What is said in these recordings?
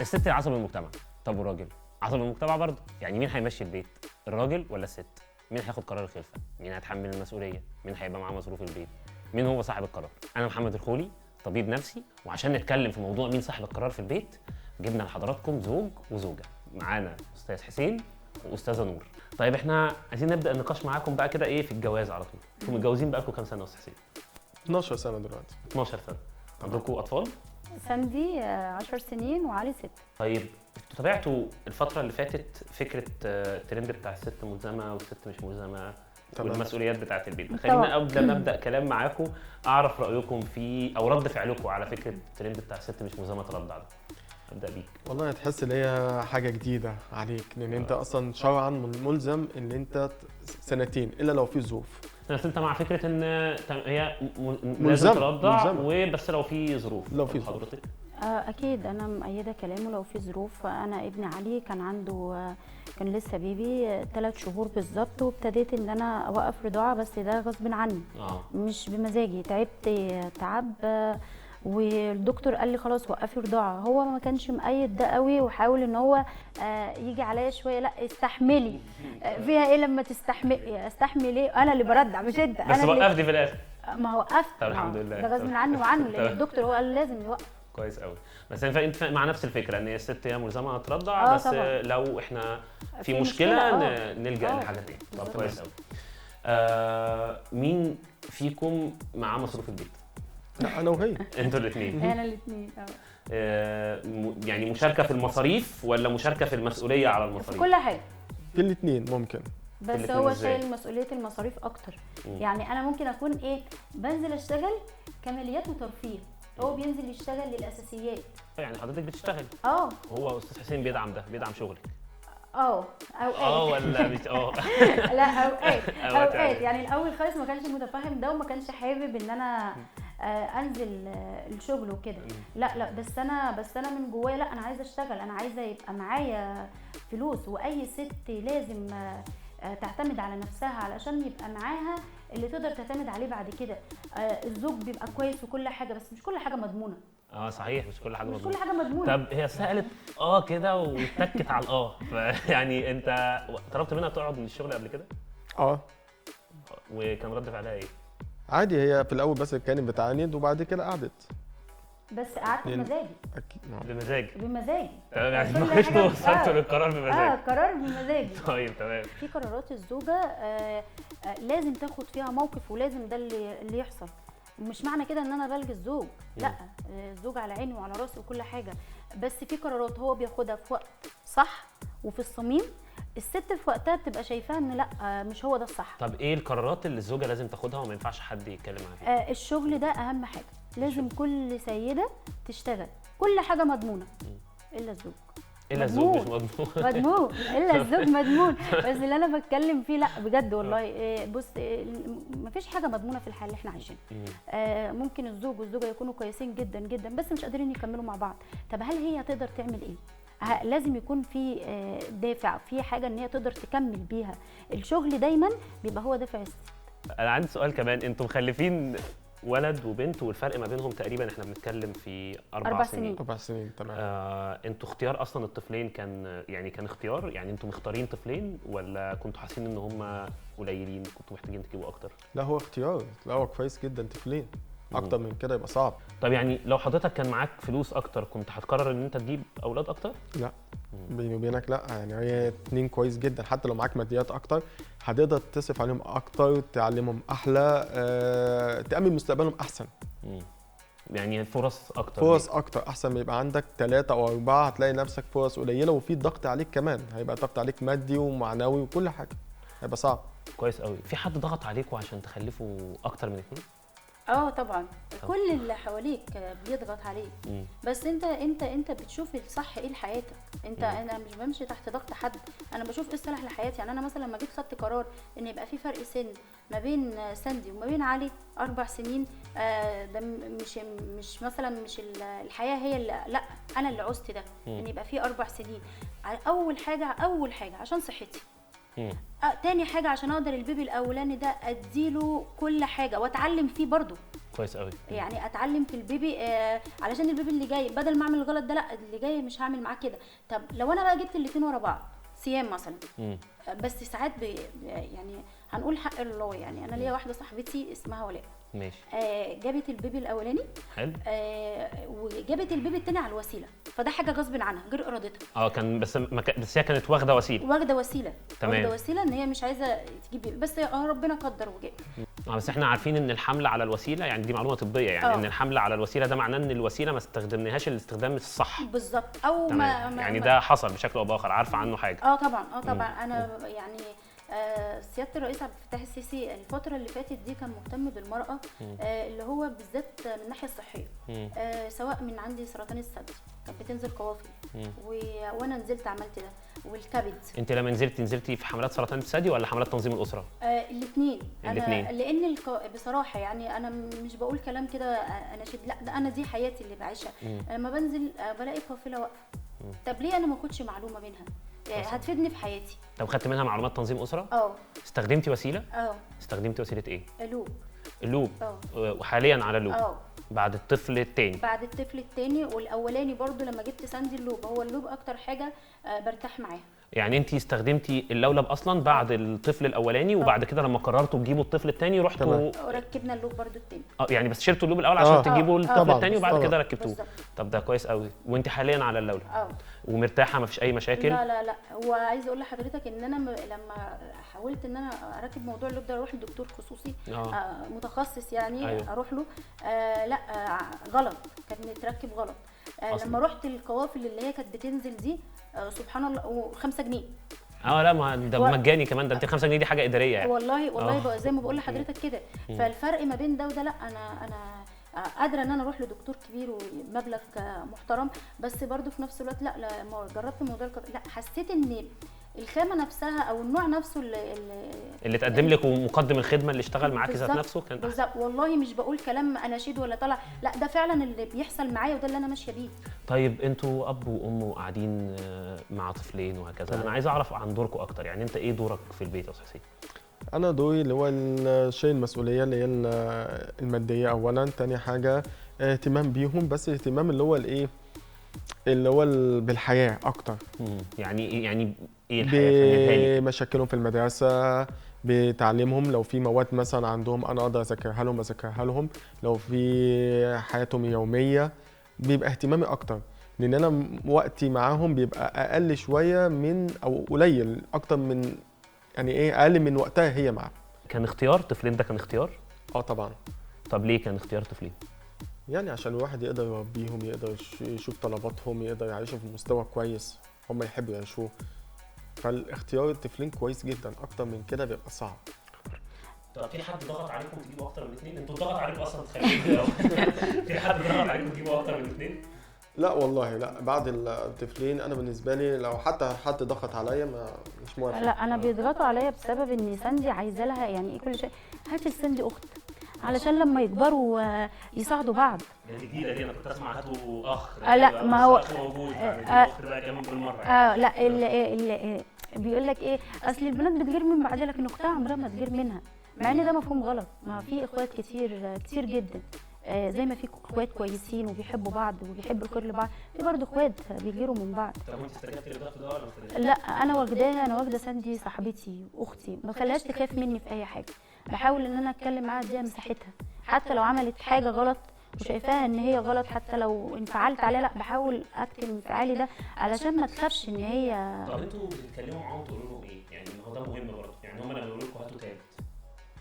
الست هي عصب المجتمع. طب والراجل عصب المجتمع برضه، يعني مين هيمشي البيت؟ الراجل ولا الست؟ مين هياخد قرار الخلفه؟ مين هيتحمل المسؤوليه؟ مين هيبقى معاه مصروف البيت؟ مين هو صاحب القرار؟ انا محمد الخولي، طبيب نفسي، وعشان نتكلم في موضوع مين صاحب القرار في البيت جبنا لحضراتكم زوج وزوجه. معانا استاذ حسين واستاذه نور. طيب احنا عايزين نبدا النقاش معاكم بقى كده ايه في الجواز على طول. انتم متجوزين بقالكم كام سنه يا استاذ حسين؟ 12 سنة دلوقتي. 12 سنه. عندكم اطفال؟ ساندي 10 سنين وعلي 6. طيب انتوا تابعتوا الفترة اللي فاتت فكرة الترند بتاع الست ملزمة والست مش ملزمة تمام. والمسؤوليات بتاعت البيت. طبعا. خلينا قبل ما نبدأ كلام معاكم أعرف رأيكم في أو رد فعلكم على فكرة الترند بتاع الست مش ملزمة ترضع ده. أبدأ بيك. والله هتحس ان هي حاجة جديدة عليك، لان انت اصلا شرعا ملزم ان انت سنتين الا لو في ظروف. بس أنت مع فكرة إن هي لازم ملزمة. ترضع ملزمة. وبس لو في ظروف. لو في طب ظروف. حضرتك؟ اكيد انا مؤيده كلامه لو في ظروف. انا ابني علي كان عنده كان لسه بيبي 3 شهور بالظبط، وابتديت ان انا اوقف رضاعه، بس ده غصب عني مش بمزاجي. تعبت تعب والدكتور قال لي خلاص وقفي رضاعه. هو ما كانش مؤيد ده قوي، وحاول ان هو يجي عليا شويه، لا استحملي. فيها ايه لما تستحملي؟ استحمل ايه؟ انا اللي برضع مش انت. بس وقفتي في الآخر. ما وقفت. طب الحمد لله. ده غصب عني وعنه، لان الدكتور هو قال لازم يوقف. كويس قوي. بس انت مع نفس الفكره ان الست هي ملزمه ترضع، بس طبعا. لو احنا في في مشكله مشكلة، نلجا لحاجه تاني. طب بالظبط. كويس قوي. مين فيكم معاه مصروف البيت؟ لا انا وهي. انتوا الاثنين. احنا الاثنين. يعني مشاركه في المصاريف ولا مشاركه في المسؤوليه على في المصاريف؟ كل حاجه، في الاثنين ممكن. بس الاتنين هو إزاي؟ شايل مسؤوليه المصاريف اكتر. يعني انا ممكن اكون ايه، بنزل اشتغل كماليات وترفيه، هو بينزل يشتغل للاساسيات. يعني حضرتك بتشتغل، اه هو استاذ حسين بيدعم ده، بيدعم شغلك. اوقات ولا مش لا اوقات أوقات يعني الاول خالص ما كانش متفاهم ده، وما كانش حابب ان انا انزل الشغل وكده. لا بس انا من جوايا لا، انا عايزه اشتغل، انا عايزه يبقى معايا فلوس. واي ست لازم تعتمد على نفسها علشان يبقى معاها اللي تقدر تعتمد عليه بعد كده. الزوج بيبقى كويس وكل حاجه، بس مش كل حاجه مضمونه. صحيح، مش كل حاجه مش مضمونه. كل حاجه مضمونه. طب هي سألت كده واتكت على فيعني انت طلبت منها تقعد من الشغل قبل كده؟ وكان رد فعلها ايه؟ عادي، هي في الاول بس كانت بتعاند وبعد كده قعدت. بس قعدت بمزاجي. اكيد. بمزاج. بمزاجي. تمام، يعني كل ما حاجة- وصلتوا للقرار بمزاج. قرار بمزاجي. طيب تمام. في قرارات الزوجه لازم تاخد فيها موقف، ولازم ده اللي يحصل. مش معنى كده ان انا بلغي الزوج، لا. الزوج على عيني وعلى راسي وكل حاجه، بس في قرارات هو بياخدها في وقت صح وفي الصميم. الست في وقتها بتبقى شايفاها ان لا، مش هو ده الصح. طب ايه القرارات اللي الزوجه لازم تاخدها وما ينفعش حد يتكلم معاها فيها؟ الشغل ده اهم حاجه، لازم كل سيده تشتغل، كل حاجه مضمونه الا الزوج. الا الزوج مش مضمون. مضمون الا الزوج مضمون. بس اللي انا بتكلم فيه لا بجد والله. بص، مفيش حاجه مضمونه في الحياه اللي احنا عايشينها. ممكن الزوج والزوجه يكونوا كويسين جدا جدا، بس مش قادرين يكملوا مع بعض. طب هل هي تقدر تعمل ايه؟ لازم يكون في دافع، في حاجه ان هي تقدر تكمل بيها. الشغل دايما بيبقى هو دافع الست. انا عندي سؤال كمان، انتم مخلفين ولد وبنت والفرق ما بينهم تقريبا احنا بنتكلم في 4 سنين. 4 سنين تمام. انتوا اختيار اصلا الطفلين كان اختيار، يعني انتوا مختارين طفلين ولا كنتوا حاسين ان هم قليلين كنتوا محتاجين تجيبوا اكتر؟ لا هو اختيار، لا هو كويس جدا طفلين. اكتر من كده يبقى صعب. طب يعني لو حضرتك كان معاك فلوس اكتر كنت هتقرر ان انت تجيب اولاد اكتر؟ لا بيني وبينك لا، يعني هي 2 كويس جدا. حتى لو معاك ماديات اكتر هتقدر تصرف عليهم اكتر، تعلمهم احلى، تأمن مستقبلهم احسن. يعني فرص اكتر. فرص اكتر احسن ما يبقى عندك 3 أو 4 هتلاقي نفسك فرص قليله، وفي ضغط عليك كمان، هيبقى ضغط عليك مادي ومعنوي وكل حاجه، هيبقى صعب. كويس قوي. في حد ضغط عليكم عشان تخلفوا اكتر من 2؟ طبعا كل اللي حواليك بيضغط عليك. بس انت بتشوف الصح ايه لحياتك. انا مش بمشي تحت ضغط حد، انا بشوف ايه الصالح لحياتي. يعني انا مثلا لما جيت خدت قرار ان يبقى في فرق سن ما بين ساندي وما بين علي 4 سنين، ده مش مثلا مش الحياه هي اللي لا، انا اللي عوزت ده، ان يبقى في 4 سنين. اول حاجه عشان صحتي. تاني حاجه عشان اقدر البيبي الاولاني ده اديله كل حاجه واتعلم فيه برضو. كويس قوي. يعني اتعلم في البيبي علشان البيبي اللي جاي بدل ما اعمل الغلط ده، لا اللي جاي مش هعمل معاه كده. طب لو انا بقى جبت الاثنين ورا بعض صيام مثلا، بس ساعات يعني هنقول حق الله، يعني انا ليا واحده صاحبتي اسمها ولاء، ماشي. جابت البيبي الاولاني حلو. وجابت البيبي الثاني على الوسيله، فده حاجه غصب عنها غير ارادتها. كان بس هي كانت واخده وسيله. واخده وسيله. تمام. واخده وسيله ان هي مش عايزه تجيب بيبي، بس ربنا قدر وجاب. بس احنا عارفين ان الحمل على الوسيله، يعني دي معلومه طبيه، يعني ان الحمل على الوسيله ده معناه ان الوسيله ما استخدمناهاش الاستخدام الصح. بالظبط. او تمام. يعني ده حصل بشكل او باخر، عارفه عنه حاجه؟ طبعا انا يعني سياده الرئيس عبد الفتاح السيسي الفتره اللي فاتت دي كان مهتم بالمراه، اللي هو بالذات من الناحيه الصحيه، سواء من عندي سرطان الثدي كانت بتنزل قوافل، وانا نزلت عملت ده، والكبد. انت لما نزلتي في حملات سرطان الثدي ولا حملات تنظيم الاسره؟ الاثنين. لان بصراحه يعني انا مش بقول كلام كده اناشيد، لا ده انا دي حياتي اللي بعيشها. لما بنزل بلاقي قافله واقفه، طب ليه انا ما كنتش معلومه منها؟ هتفيدني في حياتي. طب خدت منها معلومات تنظيم اسره؟ استخدمتي وسيله؟ استخدمتي وسيله ايه؟ اللوب. وحاليا على اللوب. بعد الطفل الثاني. بعد الطفل الثاني والاولاني برضو لما جبت ساندي اللوب، هو اللوب اكتر حاجه برتاح معاها. يعني انت استخدمتي اللولب اصلا بعد الطفل الاولاني، وبعد كده لما قررتوا تجيبوا الطفل الثاني رحتوا وركبنا اللوب برضو الثاني. يعني بس شلتوا اللوب الاول عشان تجيبوا الطفل الثاني وبعد كده ركبتوه. طب ده كويس قوي. وانت حاليا على اللولب ومرتاحه، ما فيش اي مشاكل؟ لا هو عايز اقول لحضرتك ان انا لما حاولت ان انا اركب موضوع اللوب ده اروح لدكتور خصوصي متخصص يعني. أيوه. اروح له لا غلط، كانت متركب غلط. لما رحت القوافل اللي هي كانت بتنزل دي سبحان الله و5 جنيه. لا ما ده مجاني كمان، ده انت 5 جنيه دي حاجه اداريه يعني. والله بقى زي ما بقول لحضرتك كده. فالفرق ما بين ده وده، لا انا قادره ان انا اروح لدكتور كبير ومبلغ محترم، بس برضو في نفس الوقت لا ما جربت الموضوع لا حسيت ان الخامه نفسها او النوع نفسه اللي تقدم لك ومقدم الخدمه اللي اشتغل معاكي ذات نفسه كان بالظبط. والله مش بقول كلام اناشيد ولا طلع، لا ده فعلا اللي بيحصل معايا وده اللي انا ماشيه بيه. طيب انتوا اب وام وقاعدين مع طفلين وهكذا، انا عايز اعرف عن دوركم اكتر، يعني انت ايه دورك في البيت يا استاذ حسين؟ انا دوري اللي هو شيء المسؤوليه اللي هي الماديه اولا، تاني حاجه اهتمام بيهم، بس الاهتمام اللي هو الايه اللي هو بالحياه اكتر. يعني ايه الحياه؟ بمشاكلهم في المدرسه، بتعليمهم، لو في مواد مثلا عندهم انا اقدر اذاكرها لهم، لو في حياتهم اليوميه بيبقى اهتمامي اكتر، لان انا وقتي معاهم بيبقى اقل شويه من او قليل اكتر من يعني اقل من وقتها هي معاهم. كان اختيار طفلين ده كان اختيار؟ طبعا. طب ليه كان اختيار طفلين؟ يعني عشان الواحد يقدر يربيهم، يقدر يشوف طلباتهم، يقدر يعيشهم في مستوى كويس هم يحبوا يعيشوه، فالاختيار الطفلين كويس جدا، اكتر من كده بيبقى صعب. طب في حد ضغط عليكم تجيبوا اكتر من 2؟ انتوا ضغط عليكم اصلا تخليكم كده؟ في حد ضغط عليكم تجيبوا اكتر من 2؟ لا والله لا، بعد الطفلين انا بالنسبه لي لو حتى حد ضغط عليا مش موافق. لا انا بيضغطوا عليا بسبب ان ساندي عايزه لها يعني كل شيء، هات الساندي اخت علشان لما يكبروا يساعدوا بعض. الجديده دي انا كنت اسمع هاتوا اخ. لا ما هو موجود الاخت بقى كمان بالمره. لا اللي بيقول لك ايه، اصل البنات بتغير من بعدها لكن اختها عمرها ما تغير منها، مع ان ده مفهوم غلط. ما في اخوات كتير جدا، زي ما في اخوات كويسين وبيحبوا بعض وبيحبوا الخير لبعض، في برضه اخوات بيغيروا من بعض. طب وانت استجبتي للضغط ده ولا ما لا انا واخده ساندي صاحبتي واختي، ما بخليهاش تخاف مني في اي حاجه، بحاول ان انا اتكلم معاها اديها مساحتها، حتى لو عملت حاجه غلط وشايفاها ان هي غلط، حتى لو انفعلت عليها لا بحاول اكتم انفعالي ده علشان ما تخافش ان هي. طب انتوا بتتكلموا معاهم تقولوا لهم ايه؟ يعني هو ده مهم برضه، يعني هم لما يقولوا لكم هاتوا تالت،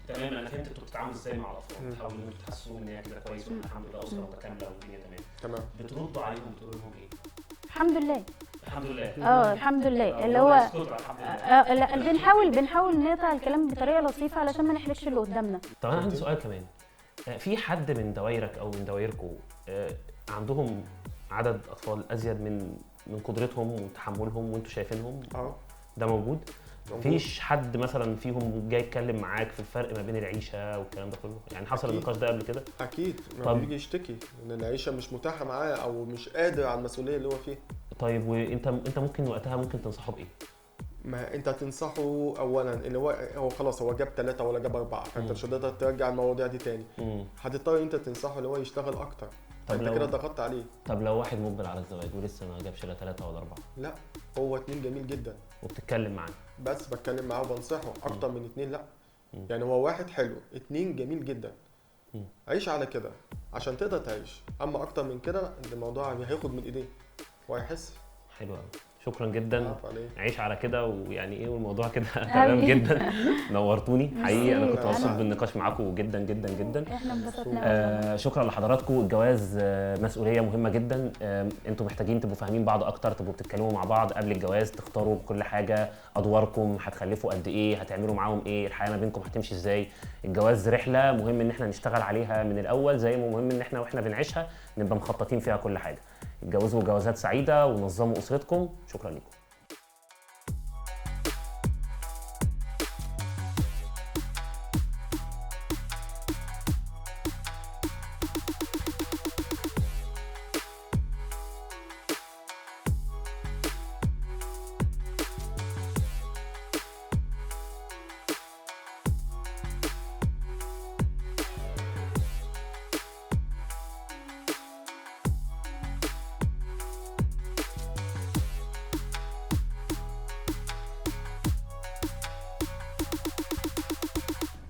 تمام انا فهمت انتوا بتتعاملوا ازاي مع الاطفال، بتحاولوا ان انتوا تحسسوهم ان هي كده كويس والحمد لله اسره متكامله والدنيا تمام. بتردوا عليهم تقولوا لهم ايه؟ الحمد لله. الحمد لله. الحمد لله اللي هو لا بنحاول نقطع الكلام بطريقه لطيفه علشان ما نحرجش اللي قدامنا. طب انا عندي سؤال كمان، في حد من دوايرك او من دوايركم عندهم عدد اطفال ازيد من قدرتهم وتحملهم وانتوا شايفينهم؟ ده موجود؟ مفيش حد مثلا فيهم جاي يتكلم معاك في الفرق ما بين العيشه والكلام ده كله؟ يعني حصل النقاش ده قبل كده؟ اكيد ما بيجي يشتكي ان العيشه مش متاحه معاه او مش قادر على المسؤوليه اللي هو فيها. طيب وانت ممكن وقتها ممكن تنصحه بايه؟ ما انت تنصحه اولا اللي هو خلاص هو جاب 3 ولا جاب 4، فانت مش هتقدر ترجع المواضيع دي تاني. هتضطر انت تنصحه اللي هو يشتغل اكتر. طب انت كده ضغطت عليه. طب لو واحد مقبل على الزواج ولسه ما جابش لا 3 ولا 4، لا هو 2 جميل جدا، وبتتكلم معاه بس بتكلم معاه وبنصحه. اكتر من 2 لا. يعني هو 1 حلو، 2 جميل جدا. عيش على كده عشان تقدر تعيش. اما اكتر من كده الموضوع هياخد من ايديه وهيحس. حلو قوي، شكرا جدا. عارف عليه. عيش على كده ويعني ايه، والموضوع كده تمام جدا. نورتوني حقيقي، انا كنت مبسوط بالنقاش معاكم جدا جدا جدا. احنا انبسطنا. شكرا لحضراتكم. الجواز مسؤوليه مهمه جدا. انتوا محتاجين تبقوا فاهمين بعض اكتر، تبقوا بتتكلموا مع بعض قبل الجواز، تختاروا كل حاجه، ادواركم، هتخلفوا قد ايه، هتعملوا معاهم ايه، الحياه ما بينكم هتمشي ازاي. الجواز رحله مهم ان احنا نشتغل عليها من الاول، زي ما مهم ان احنا واحنا بنعيشها نبقى مخططين فيها كل حاجه. اتجوزوا جوازات سعيده ونظموا اسرتكم. شكرا لكم.